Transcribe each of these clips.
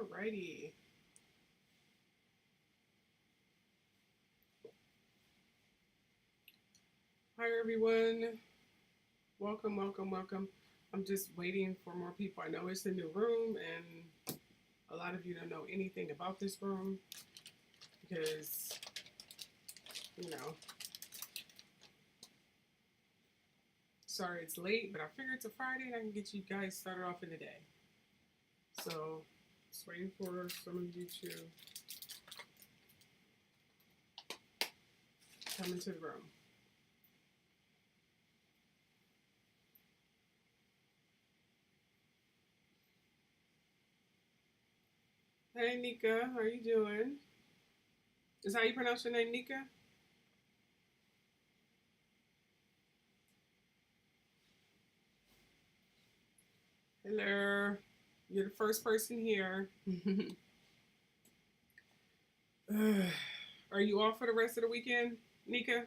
Alrighty. Hi everyone. Welcome, welcome, welcome. I'm just waiting for more people. I know it's a new room and a lot of you don't know anything about this room because, you know, sorry it's late, but I figured it's a Friday and I can get you guys started off in the day. So, just waiting for some of you to come into the room. Hey Nika, how are you doing? Is that how you pronounce your name, Nika? Hello. You're the first person here. Are you off for the rest of the weekend, Nika?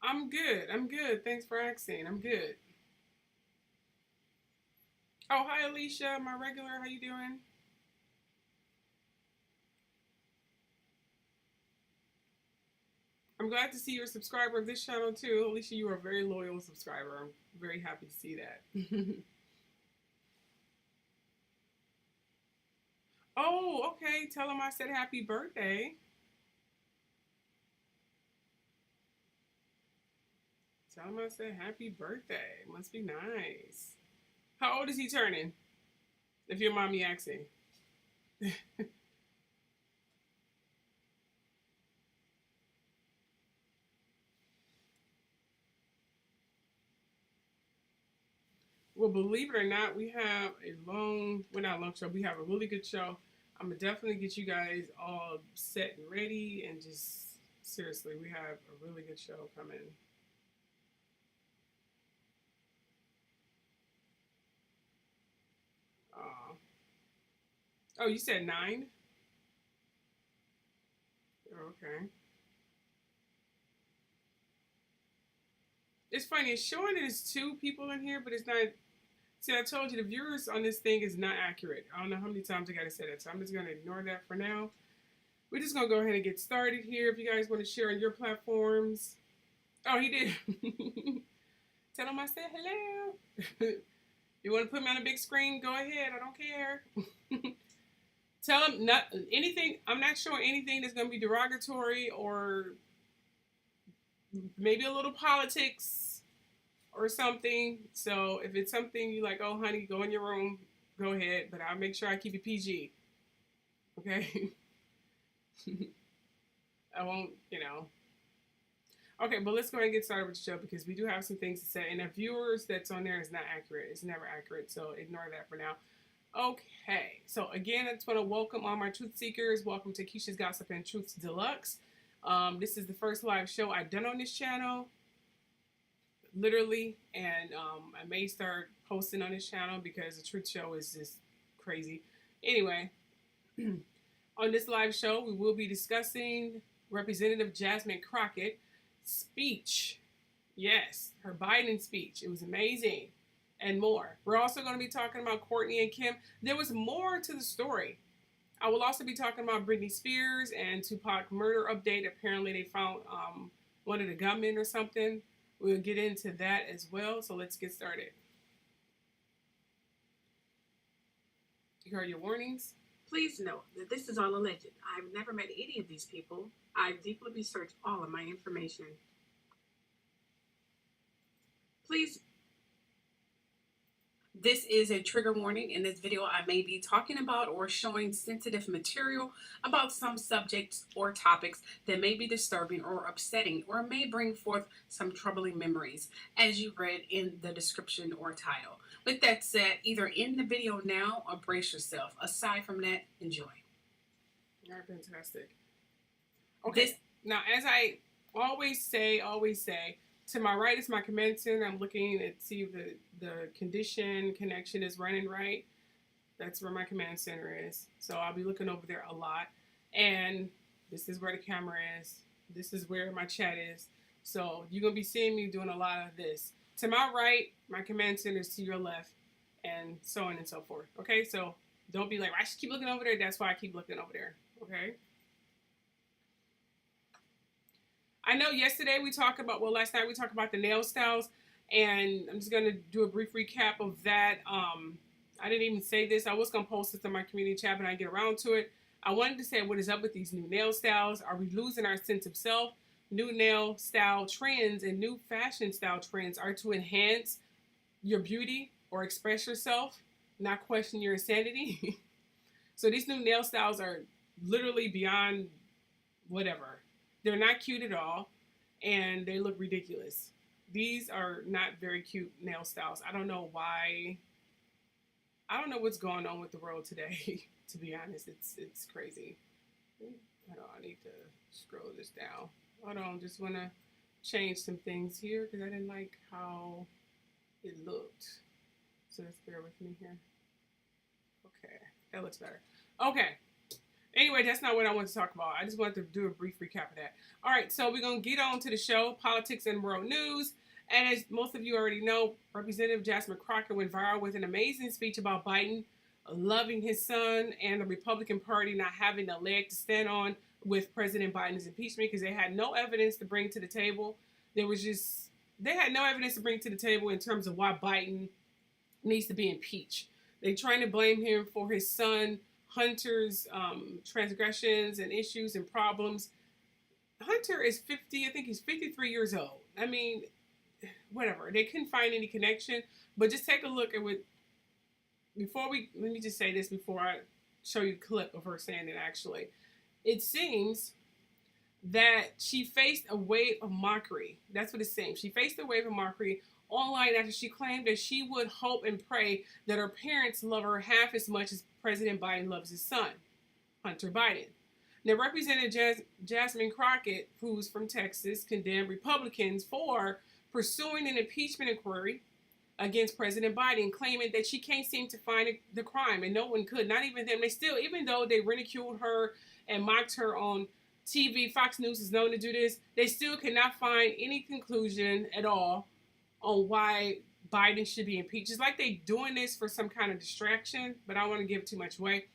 I'm good. I'm good. Thanks for asking. I'm good. Oh, hi Alicia, my regular. How you doing? I'm glad to see you're a subscriber of this channel too. Alicia, you are a very loyal subscriber. I'm very happy to see that. Oh, okay. Tell him I said happy birthday. Tell him I said happy birthday. Must be nice. How old is he turning? If your mommy asking. Well, believe it or not, we have a well, not long show. We have a really good show. I'm gonna definitely get you guys all set and ready, and just seriously, we have a really good show coming. Uh, oh, you said 9? Okay. It's funny. It's showing there's 2 people in here, but it's not. See, I told you the viewers on this thing is not accurate. I don't know how many times I gotta say that, so I'm just gonna ignore that for now. We're just gonna go ahead and get started here. If you guys want to share on your platforms. Oh, he did. Tell him I said hello. You want to put me on a big screen? Go ahead. I don't care. Tell him not anything. I'm not showing anything that's going to be derogatory or maybe a little politics or something. So if it's something you like, oh, honey, go in your room. Go ahead. But I'll make sure I keep it PG. Okay? I won't, Okay, but let's go ahead and get started with the show because we do have some things to say. And the viewers that's on there is not accurate. It's never accurate, so ignore that for now. Okay, so again, I just want to welcome all my truth seekers. Welcome to KISHA'S Gossip and Truths Deluxe. This is the first live show I've done on this channel, literally. And I may start posting on this channel because the truth show is just crazy. Anyway, on this live show, we will be discussing Representative Jasmine Crockett speech. Yes, her Biden speech. It was amazing. And more. We're also going to be talking about Kourtney and Kim. There was more to the story. I will also be talking about Britney Spears and Tupac Murder update. Apparently they found one of the gunmen or something. We'll get into that as well. So let's get started. You heard your warnings? Please note that this is all alleged. I've never met any of these people. I've deeply researched all of my information. Please, this is a trigger warning. In this video, I may be talking about or showing sensitive material about some subjects or topics that may be disturbing or upsetting or may bring forth some troubling memories, as you read in the description or title. With that said, either end the video now or brace yourself. Aside from that, enjoy. All right, fantastic. Okay, now as I always say, to my right is my command center. I'm looking to see if the connection is running right. That's where my command center is. So I'll be looking over there a lot. And this is where the camera is. This is where my chat is. So you're going to be seeing me doing a lot of this. To my right, my command center is to your left, and so on and so forth. Okay, so don't be like, I should keep looking over there. That's why I keep looking over there. Okay. I know yesterday last night we talked about the nail styles, and I'm just going to do a brief recap of that. I didn't even say this. I was going to post this in my community chat, but I didn't get around to it. I wanted to say what is up with these new nail styles. Are we losing our sense of self? New nail style trends and new fashion style trends are to enhance your beauty or express yourself, not question your insanity. So these new nail styles are literally beyond whatever. They're not cute at all, and they look ridiculous. These are not very cute nail styles. I don't know why. I don't know what's going on with the world today. To be honest, it's crazy. Hold on, I need to scroll this down. Hold on, just want to change some things here because I didn't like how it looked. So just bear with me here. Okay, that looks better. Okay. Anyway, that's not what I want to talk about. I just wanted to do a brief recap of that. All right, so we're going to get on to the show, politics and world news. And as most of you already know, Representative Jasmine Crockett went viral with an amazing speech about Biden loving his son and the Republican Party not having a leg to stand on with President Biden's impeachment because they had no evidence to bring to the table. They had no evidence to bring to the table in terms of why Biden needs to be impeached. They're trying to blame him for his son Hunter's transgressions and issues and problems. Hunter is 50, I think he's 53 years old. I mean, whatever. They couldn't find any connection, but just take a look at what, let me just say this before I show you a clip of her saying it actually. It seems that she faced a wave of mockery. That's what it seems. She faced a wave of mockery online after she claimed that she would hope and pray that her parents love her half as much as President Biden loves his son, Hunter Biden. Now, Representative Jasmine Crockett, who's from Texas, condemned Republicans for pursuing an impeachment inquiry against President Biden, claiming that she can't seem to find the crime, and no one could, not even them. They still, even though they ridiculed her and mocked her on TV, Fox News is known to do this, they still cannot find any conclusion at all on why Biden should be impeached. It's like they doing this for some kind of distraction, but I don't want to give too much away.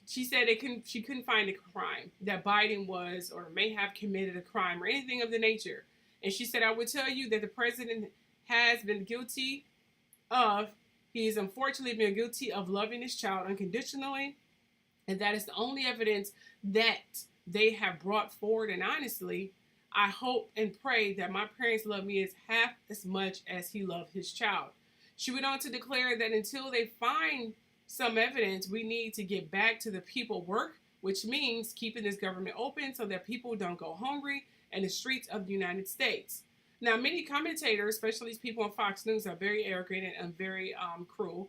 She said she couldn't find a crime, that Biden was or may have committed a crime or anything of the nature. And she said, I would tell you that the president has been guilty of, he is unfortunately been guilty of loving his child unconditionally. And that is the only evidence that they have brought forward. And honestly, I hope and pray that my parents love me as half as much as he loved his child. She went on to declare that until they find some evidence, we need to get back to the people work, which means keeping this government open so that people don't go hungry in the streets of the United States. Now, many commentators, especially these people on Fox News, are very arrogant and very cruel.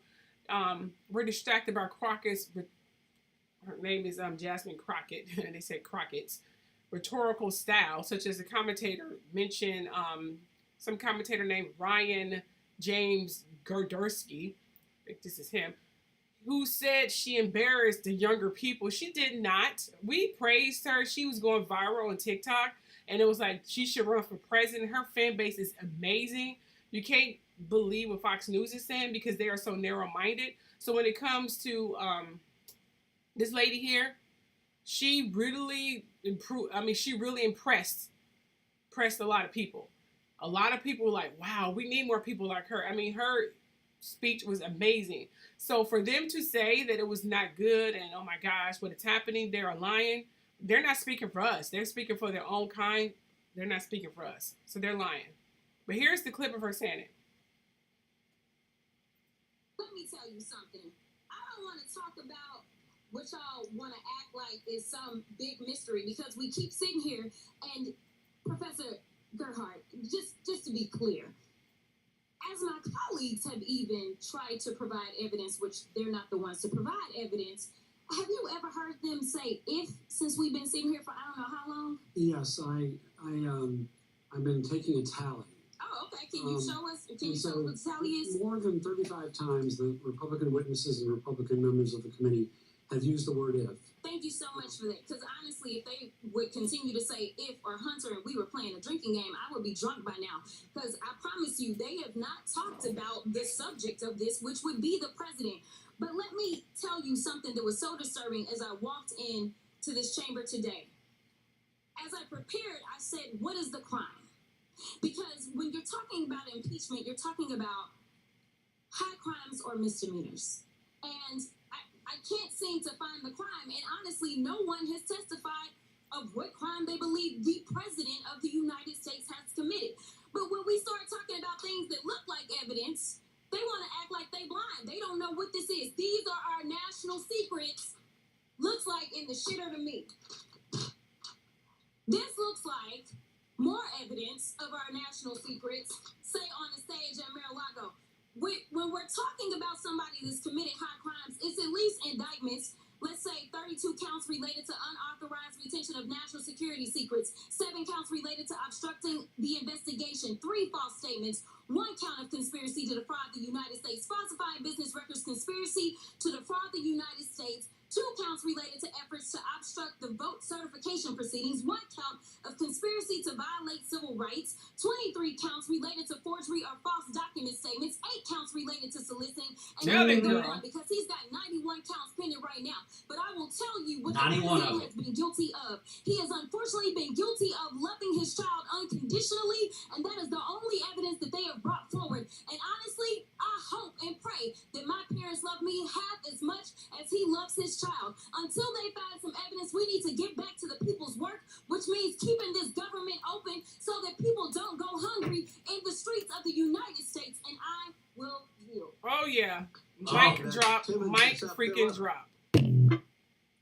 We're distracted by Crockett's, her name is Jasmine Crockett, and they say Crockett's rhetorical style, such as a commentator mentioned, some commentator named Ryan James Gerdersky, I think this is him, who said she embarrassed the younger people. She did not. We praised her. She was going viral on TikTok, and it was like she should run for president. Her fan base is amazing. You can't believe what Fox News is saying because they are so narrow-minded. So when it comes to this lady here, she really improved. I mean, she really impressed a lot of people. A lot of people were like, wow, we need more people like her. I mean, her speech was amazing. So for them to say that it was not good and oh my gosh, what is happening, they're lying. They're not speaking for us. They're speaking for their own kind. They're not speaking for us. So they're lying. But here's the clip of her saying it. Let me tell you something. I don't want to talk about what y'all want to act like is some big mystery because we keep sitting here and Professor Gerhardt, just to be clear, as my colleagues have even tried to provide evidence, which they're not the ones to provide evidence, have you ever heard them say if, since we've been sitting here for I don't know how long? Yes, I've been taking a tally. Oh, okay. Can you show us? Can you show us what the tally is? More than 35 times, the Republican witnesses and Republican members of the committee have used the word if. Thank you so much for that. Because honestly, if they would continue to say if or Hunter and we were playing a drinking game, I would be drunk by now. Because I promise you, they have not talked about the subject of this, which would be the president. But let me tell you something that was so disturbing as I walked in to this chamber today. As I prepared, I said, what is the crime? Because when you're talking about impeachment, you're talking about high crimes or misdemeanors. And I can't seem to find the crime. And honestly, no one has testified of what crime they believe the president of the United States has committed. But when we start talking about things that look like evidence, they want to act like they blind. They don't know what this is. These are our national secrets. Looks like in the shitter to me. This looks like more evidence of our national secrets, say on the stage at Mar-a-Lago. When we're talking about somebody that's committed high crimes, it's at least indictments. Let's say 32 counts related to unauthorized retention of national security secrets, 7 counts related to obstructing the investigation, 3 false statements, 1 count of conspiracy to defraud the United States, falsifying business records, conspiracy to defraud the United States, 2 counts related to efforts to obstruct the vote certification proceedings, 1 count of conspiracy to violate civil rights, 23 counts related to forgery or false document statements, 8 counts related to soliciting, and Tell it, another girl. one because he's got 91 counts pending right now. But I will tell you what the 91 president of has been guilty of. He has unfortunately been guilty of loving his child unconditionally, and that is the only evidence that they have brought forward. And honestly, I hope and pray that my parents love me half as much as he loves his child. Until they find some evidence, we need to get back to the people's work, which means keeping this government open so that people don't go hungry in the streets of the United States. And I will yield. Oh yeah, Oh, Mike okay. drop, Timmons Mike in South freaking Carolina. drop,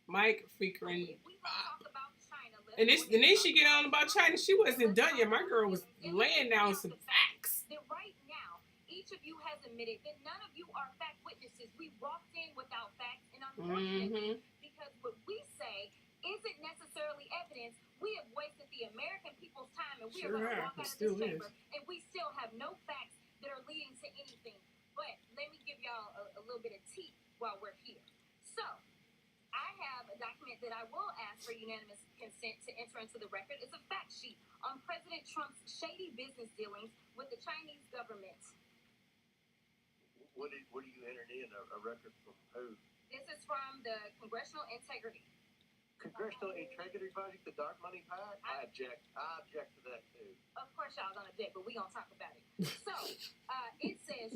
Mike freaking. If we talk about China, let's And this, go and then ahead she get on about China. She wasn't done yet. My girl was laying down some facts. That right now, each of you has admitted that none of you are fact witnesses. We walked in without facts, and unfortunately, because what we say isn't necessarily evidence, we have wasted the American people's time, and we Sure are going to have. walk It out of still this is. chamber, and we still have no facts that are leading to anything. But let me give y'all a little bit of tea while we're here. So, I have a document that I will ask for unanimous consent to enter into the record. It's a fact sheet on President Trump's shady business dealings with the Chinese government. What are you entering in? A record from who? This is from the Congressional Integrity. Congressional Integrity Project, the dark money PAC? I object to that too. Of course, y'all gonna object, but we gonna talk about it. So, it says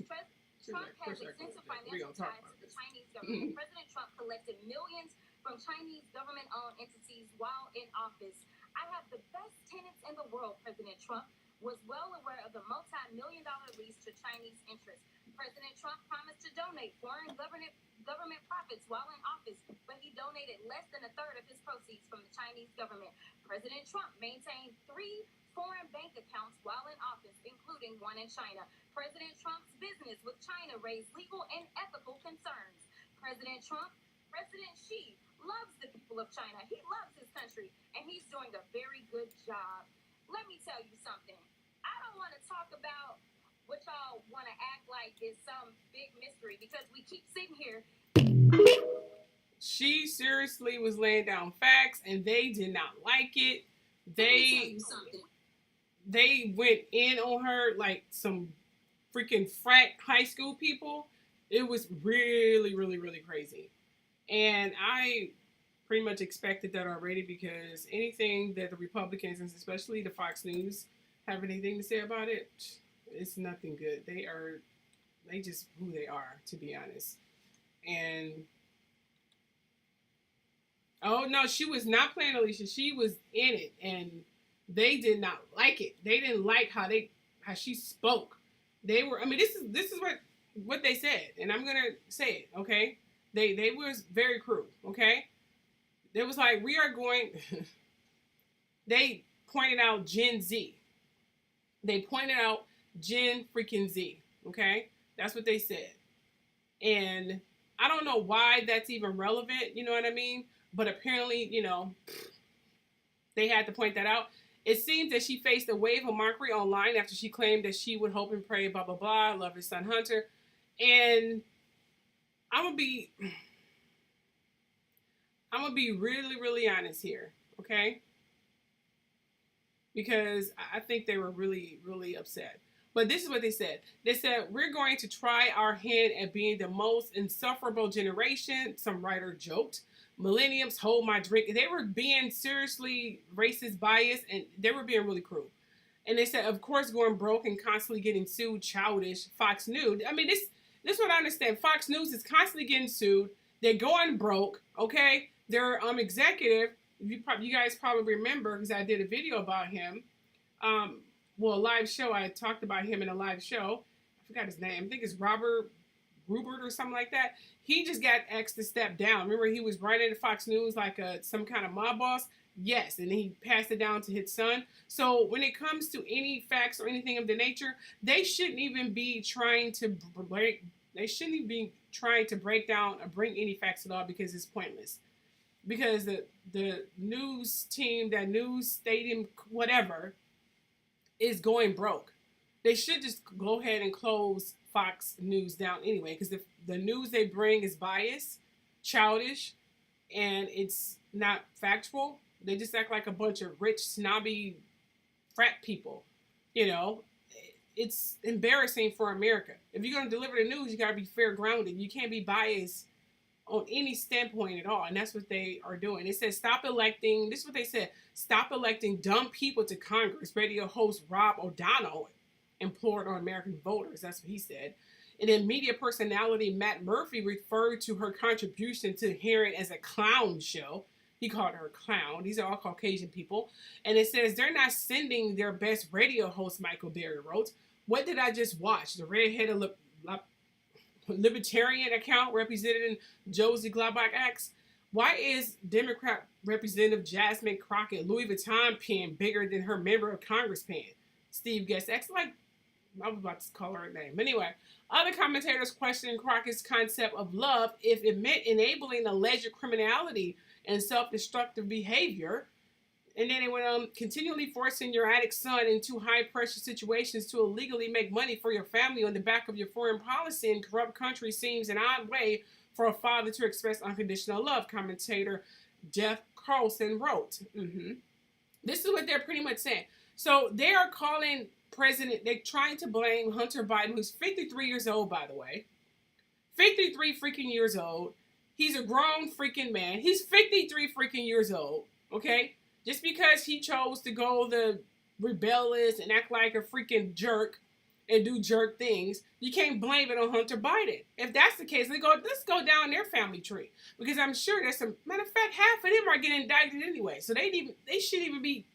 Trump has extensive financial ties to the Chinese government. President Trump collected millions from Chinese government-owned entities while in office. I have the best tenants in the world, President Trump was well aware of the multi-million-dollar lease to Chinese interests. President Trump promised to donate foreign government profits while in office, but he donated less than a third of his proceeds from the Chinese government. President Trump maintained 3 foreign bank accounts while in office, including one in China. President Trump's business with China raised legal and ethical concerns. President Xi loves the people of China. He loves his country, and he's doing a very good job. Let me tell you something. I don't want to talk about what y'all want to act like is some big mystery because we keep sitting here. She seriously was laying down facts, and they did not like it. Let me tell you something. They went in on her like some freaking frat high school people. It was really, really, really crazy. And I pretty much expected that already because anything that the Republicans, and especially the Fox News, have anything to say about it, it's nothing good. They just who they are, to be honest. And oh no, she was not playing Alicia. She was in it, and they did not like it. They didn't like how she spoke. They were. I mean, this is what they said, and I'm gonna say it. Okay, they was very cruel. Okay, it was like we are going. They pointed out Gen Z. They pointed out Gen freaking Z. Okay, that's what they said, and I don't know why that's even relevant. You know what I mean? But apparently, they had to point that out. It seems that she faced a wave of mockery online after she claimed that she would hope and pray, blah, blah, blah, love his son Hunter. And I'm going to be... I'm going to be really, really honest here, okay? Because I think they were really, really upset. But this is what they said. They said, we're going to try our hand at being the most insufferable generation. Some writer joked. Millenniums, hold my drink. They were being seriously racist, biased, and they were being really cruel. And they said, of course, going broke and constantly getting sued, childish. Fox News. I mean, this is what I understand. Fox News is constantly getting sued. They're going broke, okay? Their executive, you guys probably remember, because I did a video about him. Well, a live show. I talked about him in a live show. I forgot his name. I think it's Robert Rupert or something like that. He just got asked to step down. Remember, he was running at Fox News like some kind of mob boss? Yes, and then he passed it down to his son. So when it comes to any facts or anything of the nature, they shouldn't even be trying to break. They shouldn't even be trying to break down or bring any facts at all, because it's pointless. Because the news team, that news stadium, whatever, is going broke. They should just go ahead and close Fox News down anyway, because the news they bring is biased, childish, and it's not factual. They just act like a bunch of rich, snobby frat people. You know, it's embarrassing for America. If you're going to deliver the news, you got to be fair grounded. You can't be biased on any standpoint at all. And that's what they are doing. It says, stop electing, this is what they said, stop electing dumb people to Congress. Radio host Rob O'Donnell implored on American voters. That's what he said. And then media personality Matt Murphy referred to her contribution to hearing as a clown show. He called her a clown. These are all Caucasian people. And it says they're not sending their best radio host, Michael Berry wrote. What did I just watch? The redheaded libertarian account represented in Josie Glabach asks, why is Democrat Representative Jasmine Crockett Louis Vuitton pen bigger than her member of Congress pen? Steve Guest asks, like, I was about to call her name. Anyway, other commentators questioned Crockett's concept of love if it meant enabling alleged criminality and self-destructive behavior. And then they went on, continually forcing your addict son into high-pressure situations to illegally make money for your family on the back of your foreign policy in corrupt country seems an odd way for a father to express unconditional love, commentator Jeff Carlson wrote. This is what they're pretty much saying. So they are calling they're trying to blame Hunter Biden, who's 53 years old, by the way. 53 freaking years old. He's a grown freaking man. He's 53 freaking years old, okay? Just because he chose to go the rebellious and act like a freaking jerk and do jerk things, you can't blame it on Hunter Biden. If that's the case, let's go down their family tree. Because I'm sure there's some, matter of fact, half of them are getting indicted anyway. So they shouldn't even be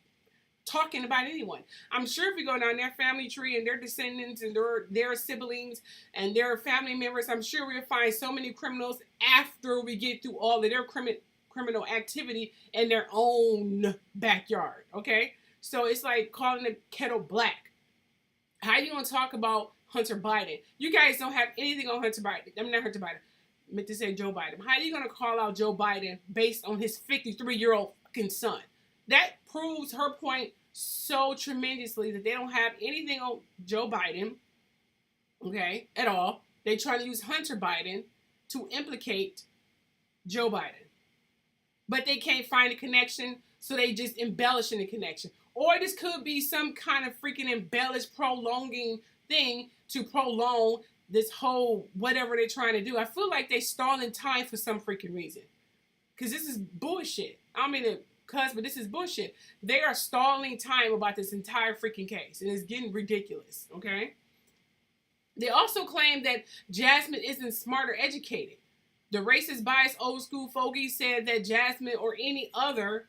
talking about anyone. I'm sure if you go down their family tree and their descendants and their siblings and their family members, I'm sure we'll find so many criminals after we get through all of their criminal activity in their own backyard, okay? So it's like calling the kettle black. How are you going to talk about Hunter Biden? You guys don't have anything on Hunter Biden. I mean, not Hunter Biden. I meant to say Joe Biden. How are you going to call out Joe Biden based on his 53-year-old fucking son? That proves her point so tremendously that they don't have anything on Joe Biden, okay, at all. They try to use Hunter Biden to implicate Joe Biden. But they can't find a connection, so they just embellishing the connection. Or this could be some kind of freaking embellished, prolonging thing to prolong this whole whatever they're trying to do. I feel like they stalling time for some freaking reason. Because this is bullshit. I mean, but this is bullshit. They are stalling time about this entire freaking case. And it's getting ridiculous, okay? They also claim that Jasmine isn't smart or educated. The racist, biased, old school fogey said that Jasmine or any other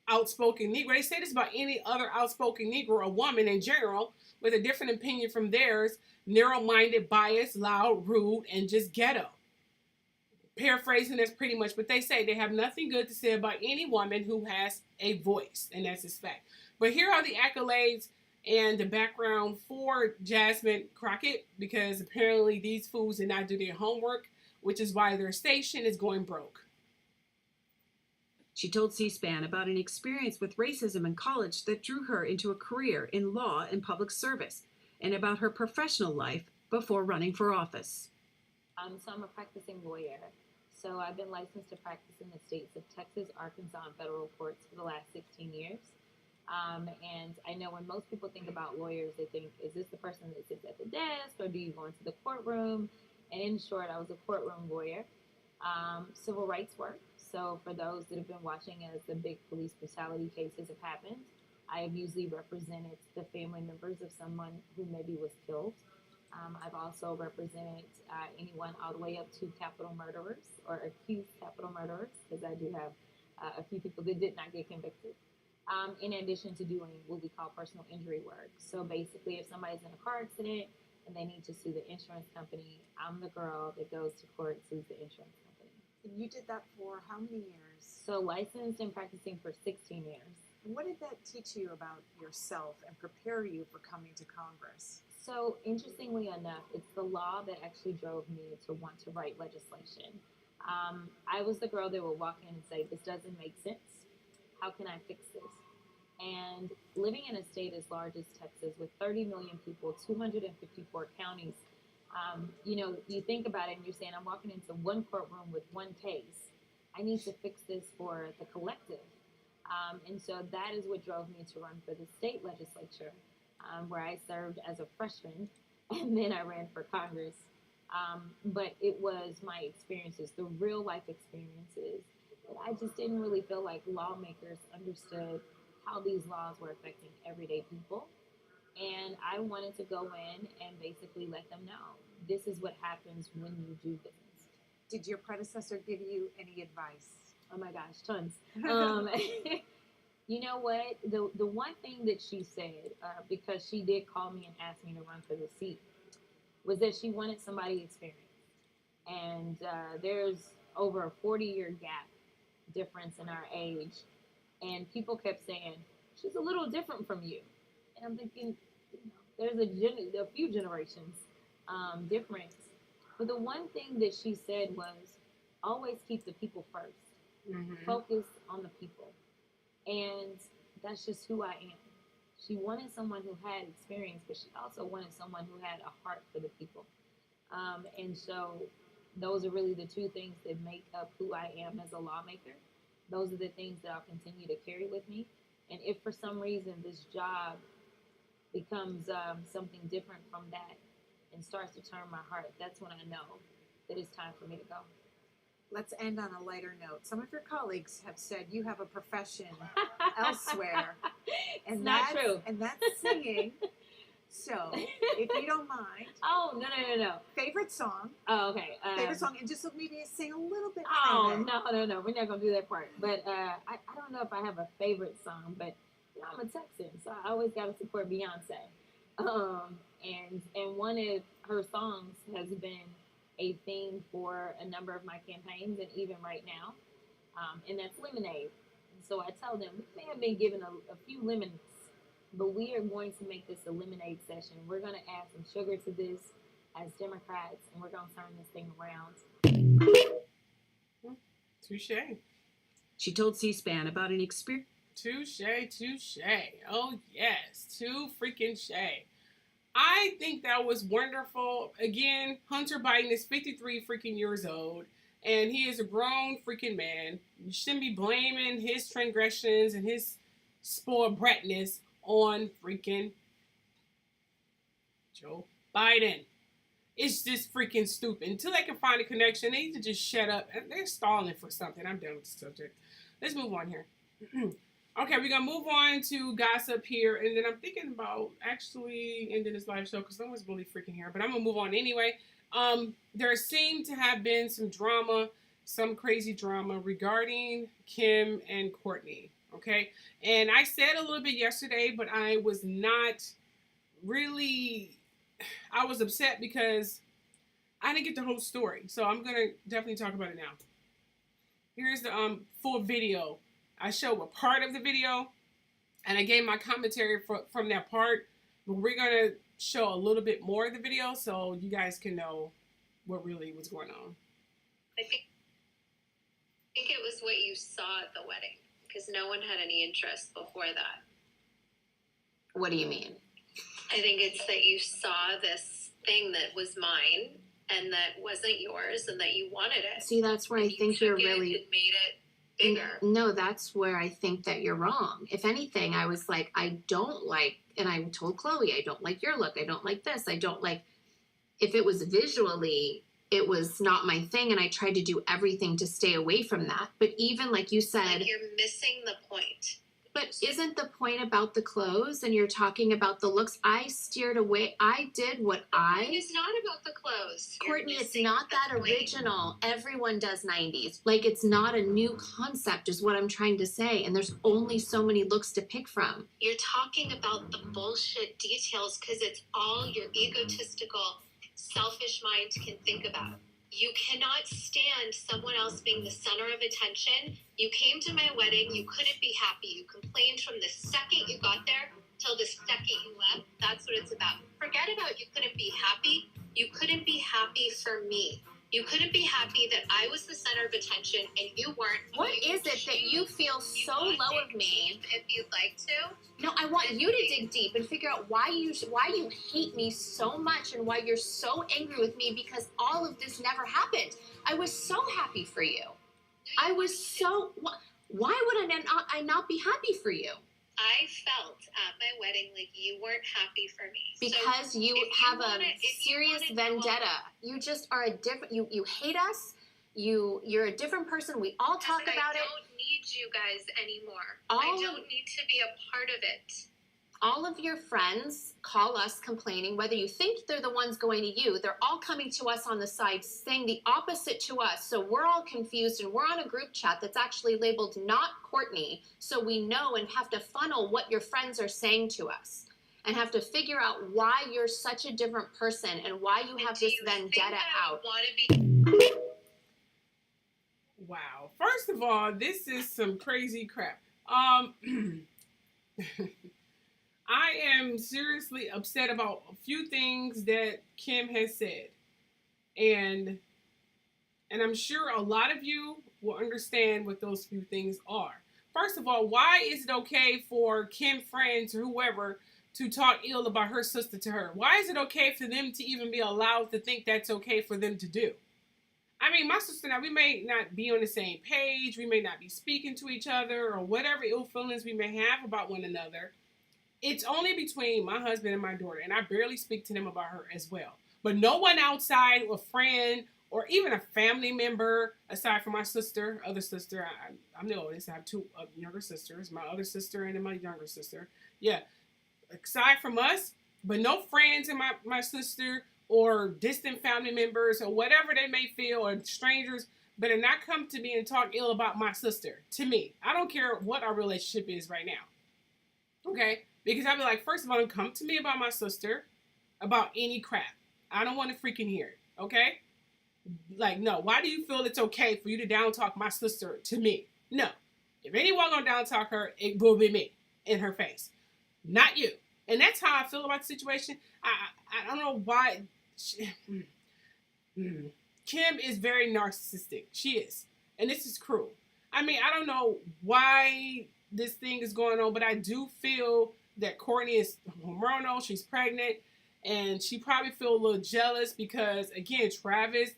outspoken Negro, they say this about any other outspoken Negro or woman in general with a different opinion from theirs, narrow-minded, biased, loud, rude, and just ghetto. Paraphrasing, that's pretty much what they say. They have nothing good to say about any woman who has a voice, and that's his fact. But here are the accolades and the background for Jasmine Crockett, because apparently these fools did not do their homework, which is why their station is going broke. She told C-SPAN about an experience with racism in college that drew her into a career in law and public service, and about her professional life before running for office. So I'm a practicing lawyer. So I've been licensed to practice in the states of Texas, Arkansas, and federal courts for the last 16 years. And I know when most people think about lawyers, they think, is this the person that sits at the desk, or do you go into the courtroom? And in short, I was a courtroom lawyer. Civil rights work. So for those that have been watching as the big police brutality cases have happened, I have usually represented the family members of someone who maybe was killed. I've also represented anyone all the way up to capital murderers or accused capital murderers, because I do have a few people that did not get convicted. In addition to doing what we call personal injury work. So basically, if somebody's in a car accident and they need to sue the insurance company, I'm the girl that goes to court and sues the insurance company. And you did that for how many years? So licensed and practicing for 16 years. What did that teach you about yourself and prepare you for coming to Congress? So interestingly enough, it's the law that actually drove me to want to write legislation. I was the girl that would walk in and say, this doesn't make sense. How can I fix this? And living in a state as large as Texas with 30 million people, 254 counties, you think about it and you're saying, I'm walking into one courtroom with one case. I need to fix this for the collective. And so that is what drove me to run for the state legislature, where I served as a freshman, and then I ran for Congress. But it was my experiences, the real life experiences, that I just didn't really feel like lawmakers understood how these laws were affecting everyday people. And I wanted to go in and basically let them know, this is what happens when you do business. Did your predecessor give you any advice? Oh my gosh, tons. You know what? The one thing that she said, because she did call me and ask me to run for the seat, was that she wanted somebody experienced. And there's over a 40-year gap difference in our age. And people kept saying, she's a little different from you. And I'm thinking, there's a few generations difference. But the one thing that she said was, always keep the people first. Mm-hmm. Focus on the people. And that's just who I am. She wanted someone who had experience, but she also wanted someone who had a heart for the people. And so those are really the two things that make up who I am as a lawmaker. Those are the things that I'll continue to carry with me. And if for some reason this job becomes something different from that and starts to turn my heart, that's when I know that it's time for me to go. Let's end on a lighter note. Some of your colleagues have said you have a profession elsewhere. And it's not true. And that's singing. So, if you don't mind. Oh, no. Favorite song. Oh, okay. Favorite song. And just maybe sing a little bit Oh, from it. no. We're not going to do that part. But I don't know if I have a favorite song. But, I'm a Texan. So, I always got to support Beyonce. And one of her songs has been a theme for a number of my campaigns, and even right now, and that's Lemonade. And so I tell them, we may have been given a few lemons, but we are going to make this a lemonade session. We're going to add some sugar to this as Democrats, and we're going to turn this thing around. Touche. She told C-SPAN about an experience. Touche. Oh, yes. Too freaking shay. I think that was wonderful. Again, Hunter Biden is 53 freaking years old, and he is a grown freaking man. You shouldn't be blaming his transgressions and his spoiled bratness on freaking Joe Biden. It's just freaking stupid. Until they can find a connection, they need to just shut up. They're stalling for something. I'm done with the subject. Let's move on here. Okay, we're going to move on to gossip here, and then I'm thinking about actually ending this live show because no one's really freaking here, but I'm going to move on anyway. There seemed to have been some drama, some crazy drama regarding Kim and Kourtney, okay? And I said a little bit yesterday, but I was not really, I was upset because I didn't get the whole story, so I'm going to definitely talk about it now. Here's the full video. I show a part of the video, and I gave my commentary from that part, but we're going to show a little bit more of the video so you guys can know what really was going on. I think it was what you saw at the wedding, because no one had any interest before that. What do you mean? I think it's that you saw this thing that was mine, and that wasn't yours and that you wanted it. See, that's where I think you're really... and made it bigger. No, that's where I think that you're wrong. If anything, I was like, I don't like, and I told Chloe, I don't like your look. I don't like this. I don't like, if it was visually, it was not my thing. And I tried to do everything to stay away from that. But even like you said, Like you're missing the point. but isn't the point about the clothes and you're talking about the looks? I steered away. I did what It's not about the clothes. You're Kourtney, it's missing not the that point. original. Everyone does 90s. Like, it's not a new concept is what I'm trying to say. And there's only so many looks to pick from. You're talking about the bullshit details because it's all your egotistical, selfish mind can think about. You cannot stand someone else being the center of attention. You came to my wedding, you couldn't be happy. You complained from the second you got there till the second you left. That's what it's about. Forget about you couldn't be happy. You couldn't be happy for me. You couldn't be happy that I was the center of attention and you weren't. What is it that you feel so low of me? If you'd like to. No, I want you to dig deep and figure out why you hate me so much and why you're so angry with me because all of this never happened. I was so happy for you. I was so... Why would I not be happy for you? I felt at my wedding like you weren't happy for me. Because So you if have you a wanna- if you serious wanna go vendetta. You just are a different... You hate us. You're a different person. We all talk Because about it. I don't need you guys anymore. All I of- don't need to be a part of it. All of your friends call us complaining, whether you think they're the ones going to you, they're all coming to us on the side saying the opposite to us. So we're all confused and we're on a group chat that's actually labeled not Kourtney. So we know and have to funnel what your friends are saying to us and have to figure out why you're such a different person and why you have Do this you think vendetta I out. want to be Wow. First of all, this is some crazy crap. I am seriously upset about a few things that Kim has said. And I'm sure a lot of you will understand what those few things are. First of all, why is it okay for Kim friends or whoever to talk ill about her sister to her? Why is it okay for them to even be allowed to think that's okay for them to do? I mean, my sister and I, we may not be on the same page. We may not be speaking to each other or whatever ill feelings we may have about one another. It's only between my husband and my daughter, and I barely speak to them about her as well. But no one outside, a friend, or even a family member, aside from my sister, other sister. I'm the oldest. I have two younger sisters, my other sister and then my younger sister. Yeah. Aside from us, but no friends and my sister or distant family members or whatever they may feel or strangers better not come to me and talk ill about my sister to me. I don't care what our relationship is right now. Okay? Because I'll be like, first of all, don't come to me about my sister, about any crap. I don't want to freaking hear it. Okay? Like, no. Why do you feel it's okay for you to down talk my sister to me? No. If anyone gonna down talk her, it will be me in her face, not you. And that's how I feel about the situation. I don't know why. Kim is very narcissistic. She is, and this is cruel. I mean, I don't know why this thing is going on, but I do feel that Kourtney is hormonal. She's pregnant, and she probably feel a little jealous because, again, Travis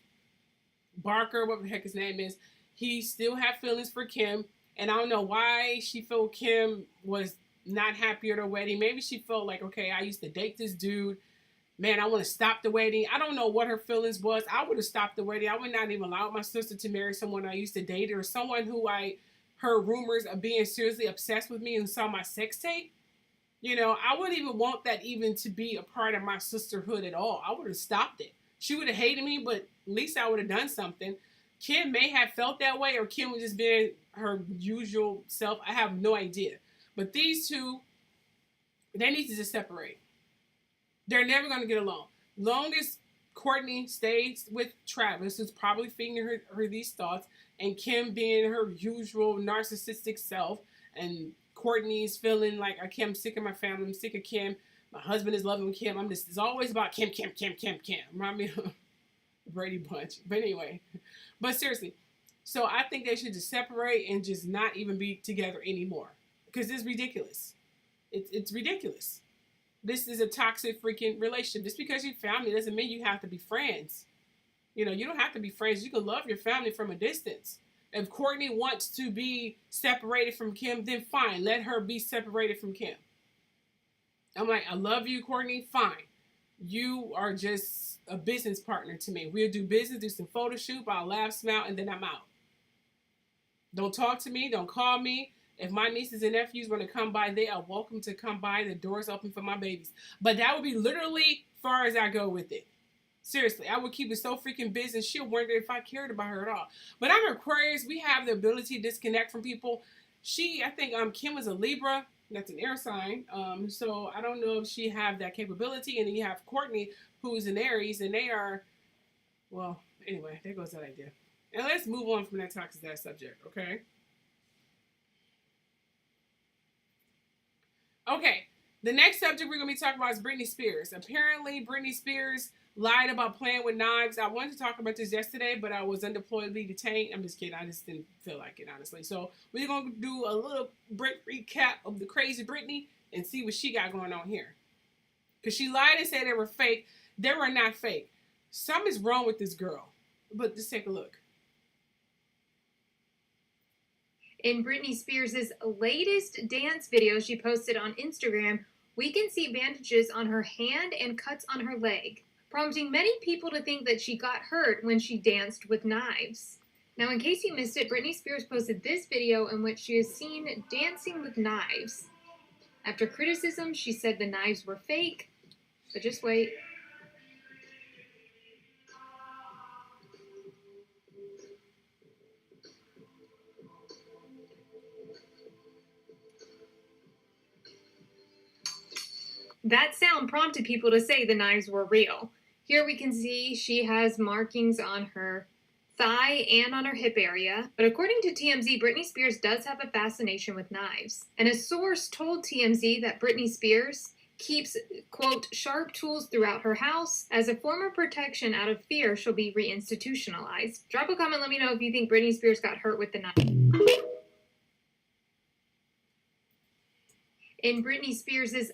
Barker, what the heck his name is, he still have feelings for Kim, and I don't know why she felt Kim was not happy at her wedding. Maybe she felt like, okay, I used to date this dude. Man, I want to stop the wedding. I don't know what her feelings was. I would have stopped the wedding. I would not even allow my sister to marry someone I used to date or someone who I heard rumors of being seriously obsessed with me and saw my sex tape. You know, I wouldn't even want that even to be a part of my sisterhood at all. I would have stopped it. She would have hated me, but at least I would have done something. Kim may have felt that way, or Kim was just being her usual self. I have no idea. But these two, they need to just separate. They're never going to get along. Long as Kourtney stays with Travis, who's probably feeding her these thoughts, and Kim being her usual narcissistic self, and Kourtney's feeling like, okay, I'm sick of my family, I'm sick of Kim, my husband is loving Kim, it's always about Kim. Remind me of Brady Bunch. But anyway, but seriously, so I think they should just separate and just not even be together anymore. Because it's ridiculous. It's ridiculous. This is a toxic freaking relationship. Just because you're family doesn't mean you have to be friends. You know, you don't have to be friends. You can love your family from a distance. If Kourtney wants to be separated from Kim, then fine. Let her be separated from Kim. I'm like, I love you, Kourtney. Fine. You are just a business partner to me. We'll do business, do some photo shoot, I'll laugh, smile, and then I'm out. Don't talk to me. Don't call me. If my nieces and nephews want to come by, they are welcome to come by. The door's open for my babies. But that would be literally far as I go with it. Seriously, I would keep it so freaking busy. She'll wonder if I cared about her at all. But I'm Aquarius. We have the ability to disconnect from people. I think Kim was a Libra. That's an air sign. So I don't know if she have that capability. And then you have Kourtney, who's an Aries, and they are, well, anyway, there goes that idea. And let's move on from that toxic that subject, okay? Okay, the next subject we're going to be talking about is Britney Spears. Apparently, Britney Spears lied about playing with knives. I wanted to talk about this yesterday, but I was undeployably detained. I'm just kidding. I just didn't feel like it, honestly. So we're going to do a little recap of the crazy Britney and see what she got going on here. Because she lied and said they were fake. They were not fake. Something's wrong with this girl. But just take a look. In Britney Spears' latest dance video she posted on Instagram, we can see bandages on her hand and cuts on her leg, prompting many people to think that she got hurt when she danced with knives. Now, in case you missed it, Britney Spears posted this video in which she is seen dancing with knives. After criticism, she said the knives were fake, but just wait. That sound prompted people to say the knives were real. Here we can see she has markings on her thigh and on her hip area. But according to TMZ, Britney Spears does have a fascination with knives. And a source told TMZ that Britney Spears keeps, quote, sharp tools throughout her house. As a form of protection out of fear, she'll be reinstitutionalized. Drop a comment, let me know if you think Britney Spears got hurt with the knife. In Britney Spears'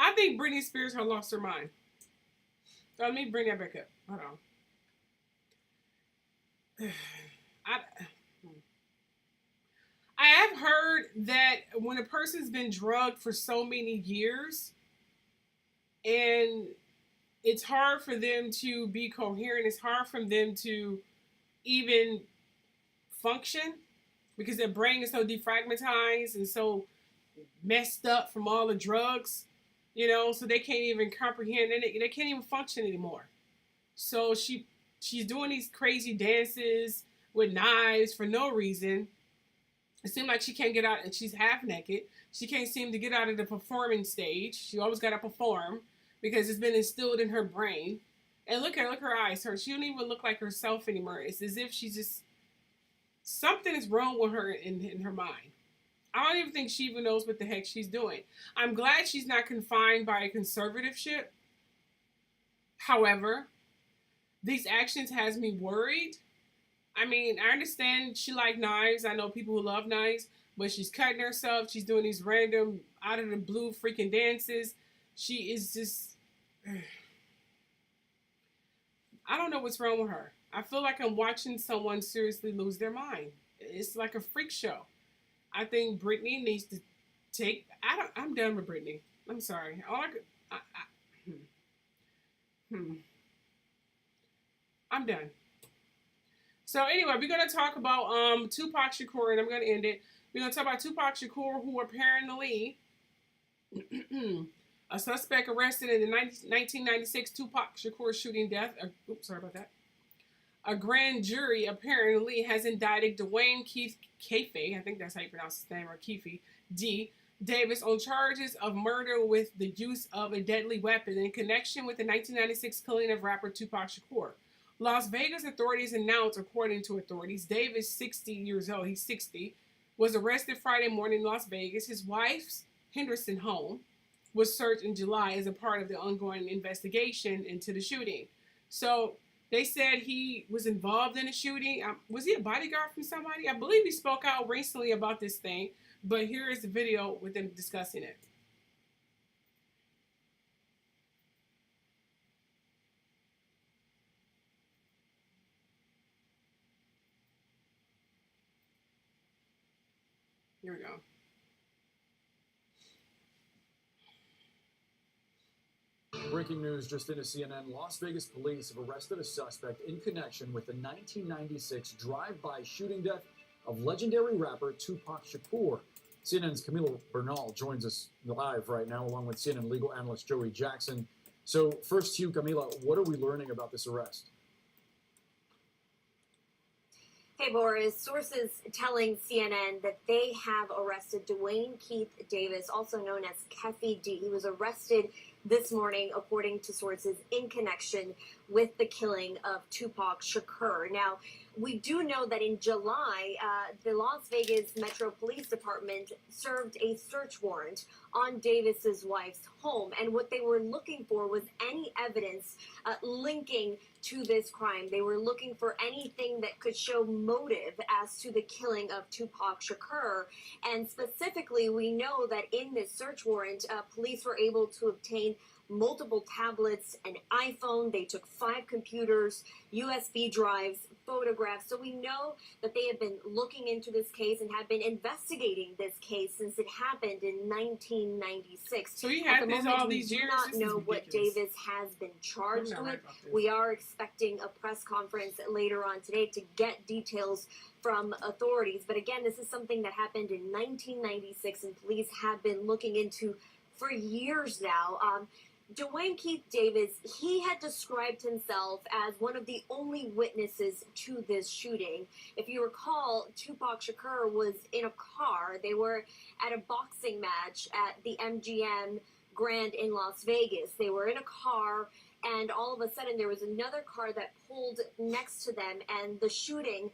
I think Britney Spears has lost her mind. So let me bring that back up. Hold on. I have heard that when a person's been drugged for so many years and it's hard for them to be coherent, it's hard for them to even function because their brain is so defragmentized and so messed up from all the drugs. You know, so they can't even comprehend and they can't even function anymore. So she's doing these crazy dances with knives for no reason. It seems like she can't get out, and she's half naked. She can't seem to get out of the performing stage. She always got to perform because it's been instilled in her brain. And look at her eyes. She don't even look like herself anymore. It's as if she's just, something is wrong with her in her mind. I don't even think she even knows what the heck she's doing. I'm glad she's not confined by a conservatorship. However, these actions has me worried. I mean, I understand she likes knives. I know people who love knives, but she's cutting herself. She's doing these random, out of the blue freaking dances. She is just, I don't know what's wrong with her. I feel like I'm watching someone seriously lose their mind. It's like a freak show. I think Britney needs to take. I'm done with Britney. I'm sorry. I'm done. So anyway, we're gonna talk about Tupac Shakur, and I'm gonna end it. We're gonna talk about Tupac Shakur, who apparently a suspect arrested in the 1996 Tupac Shakur shooting death. Oops, sorry about that. A grand jury apparently has indicted Dwayne Keefe, I think that's how you pronounce his name, or Keefe D. Davis, on charges of murder with the use of a deadly weapon in connection with the 1996 killing of rapper Tupac Shakur. Las Vegas authorities announced, according to authorities, Davis, 60 years old, he's 60, was arrested Friday morning in Las Vegas. His wife's Henderson home was searched in July as a part of the ongoing investigation into the shooting. So they said he was involved in a shooting. Was he a bodyguard from somebody? I believe he spoke out recently about this thing, but here is the video with them discussing it. Here we go. Breaking news just into CNN. Las Vegas police have arrested a suspect in connection with the 1996 drive-by shooting death of legendary rapper Tupac Shakur. CNN's Camila Bernal joins us live right now, along with CNN legal analyst Joey Jackson. So first to you, Camila, what are we learning about this arrest? Hey, Boris. Sources telling CNN that they have arrested Dwayne Keith Davis, also known as Keffy D. He was arrested this morning, according to sources, in connection with the killing of Tupac Shakur. Now, we do know that in July, the Las Vegas Metro Police Department served a search warrant on Davis's wife's home, and what they were looking for was any evidence linking to this crime. They were looking for anything that could show motive as to the killing of Tupac Shakur, and specifically, we know that in this search warrant, police were able to obtain multiple tablets, an iPhone. They took 5 computers, USB drives, photographs. So we know that they have been looking into this case and have been investigating this case since it happened in 1996. So he had this all these years. We do not know what Davis has been charged with. We are expecting a press conference later on today to get details from authorities. But again, this is something that happened in 1996 and police have been looking into for years now. Dwayne Keith Davis, he had described himself as one of the only witnesses to this shooting. If you recall, Tupac Shakur was in a car. They were at a boxing match at the MGM Grand in Las Vegas. They were in a car, and all of a sudden there was another car that pulled next to them, and the shooting